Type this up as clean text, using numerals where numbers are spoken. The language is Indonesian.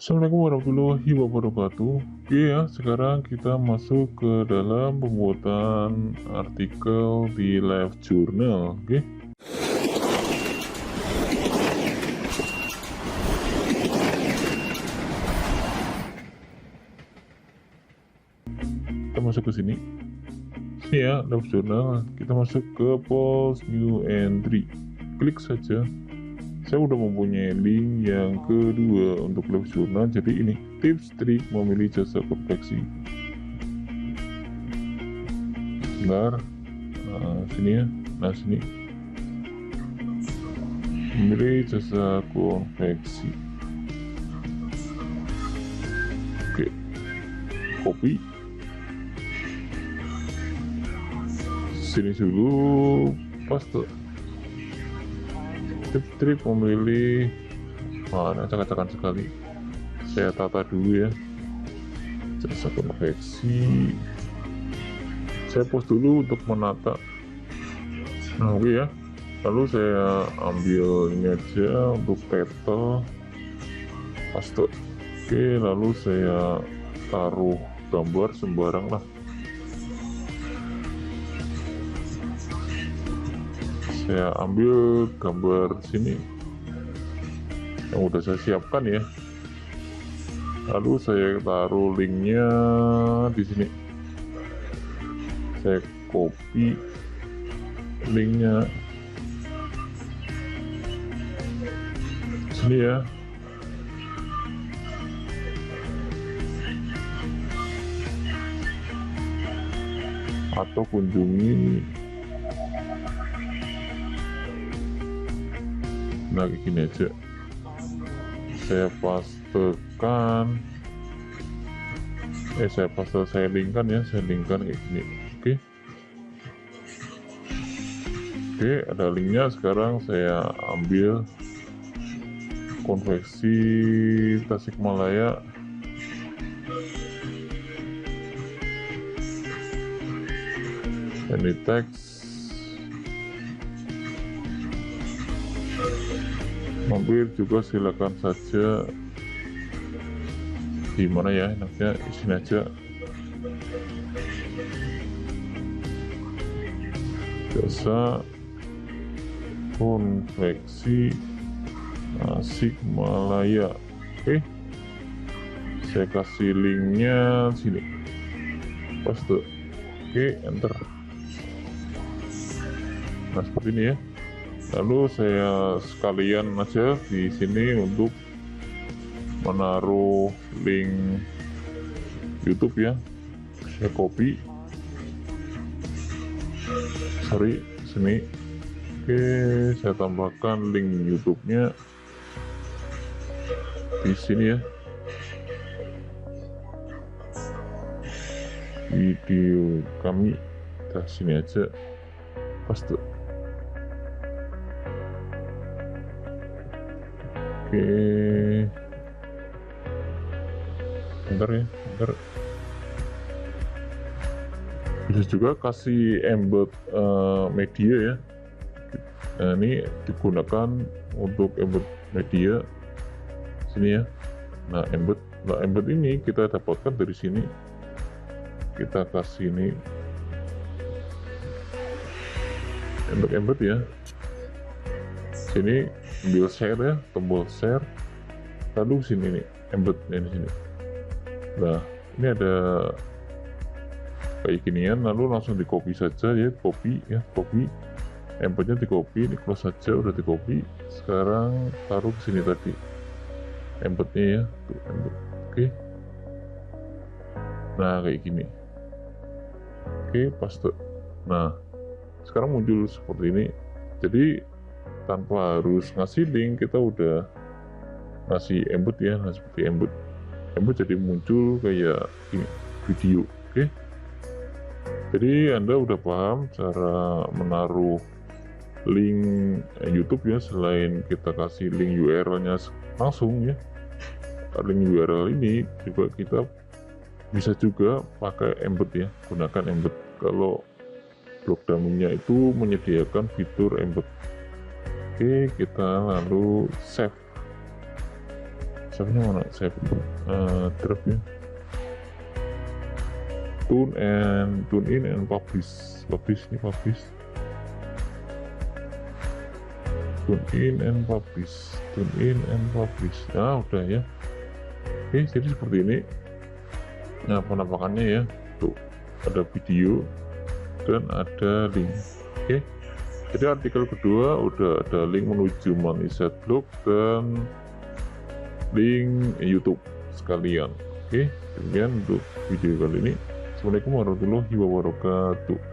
Assalamualaikum warahmatullahi wabarakatuh. Oke ya, sekarang kita masuk ke dalam pembuatan artikel di Livejournal. Oke. Kita masuk ke sini. Sini ya, Livejournal. Kita masuk ke post new entry. Klik saja. Saya udah mempunyai link yang kedua untuk Livejournal. Jadi ini tips trik memilih jasa konveksi. Bentar, sini ya. Nah sini, memilih jasa konveksi. Oke, copy. Sini dulu, paste. Tips-trik memilih, acak-acakan sekali. Saya tata dulu ya, jasa konveksi. Saya post dulu untuk menata. Nah oke ya, lalu saya ambil ini aja untuk title, paste. Oke, lalu saya taruh gambar sembarang lah. Saya ambil gambar sini yang udah saya siapkan ya, lalu saya taruh linknya di sini. Saya copy linknya sini ya. Atau kunjungi. Nah kayak gini aja, saya pastekan, saya linkkan ya, saya linkkan kayak gini. Oke, ada linknya. Sekarang saya ambil konveksi Tasikmalaya. Ini teks, mampir juga silakan saja. Di mana ya enaknya, isinya aja. Jasa konveksi Tasikmalaya. Oke, saya kasih linknya sini, paste. Oke, enter. Nah seperti ini ya. Lalu saya sekalian aja di sini untuk menaruh link YouTube ya. Saya copy. Sini. Oke, saya tambahkan link YouTube-nya di sini ya. Video kami, kita sini aja, paste. Oke, bentar ya, bentar. Bisa juga kasih embed media ya. Nah ini digunakan untuk embed media sini ya. Nah embed ini kita dapatkan dari sini. Kita kasih ini embed ya. Sini ambil share ya, tombol share, lalu sini nih embednya di sini. Nah ini ada kayak ginian, lalu langsung di copy saja ya, copy embednya di copy, ini close saja, udah di copy. Sekarang taruh ke sini tadi embednya ya, tuh embed. Oke, nah kayak gini. Oke, paste. Nah sekarang muncul seperti ini. Jadi tanpa harus ngasih link, kita udah ngasih embed ya. Nah seperti embed jadi muncul kayak ini video. Oke, jadi Anda udah paham cara menaruh link YouTube ya. Selain kita kasih link URL-nya langsung ya, link URL ini juga kita bisa juga pakai embed ya, gunakan embed. Kalau blog dummy-nya itu menyediakan fitur embed. Oke, kita lalu save. save-nya mana? Save draft ya. Tune in and publish. Ini publish. Tune in and publish. Nah, udah ya. Oke, jadi seperti ini. Nah, penampakannya ya. Tuh, ada video dan ada link. Oke. Jadi artikel kedua udah ada link menuju Maniset blog dan link YouTube sekalian. Oke, demikian untuk video kali ini. Assalamualaikum warahmatullahi wabarakatuh.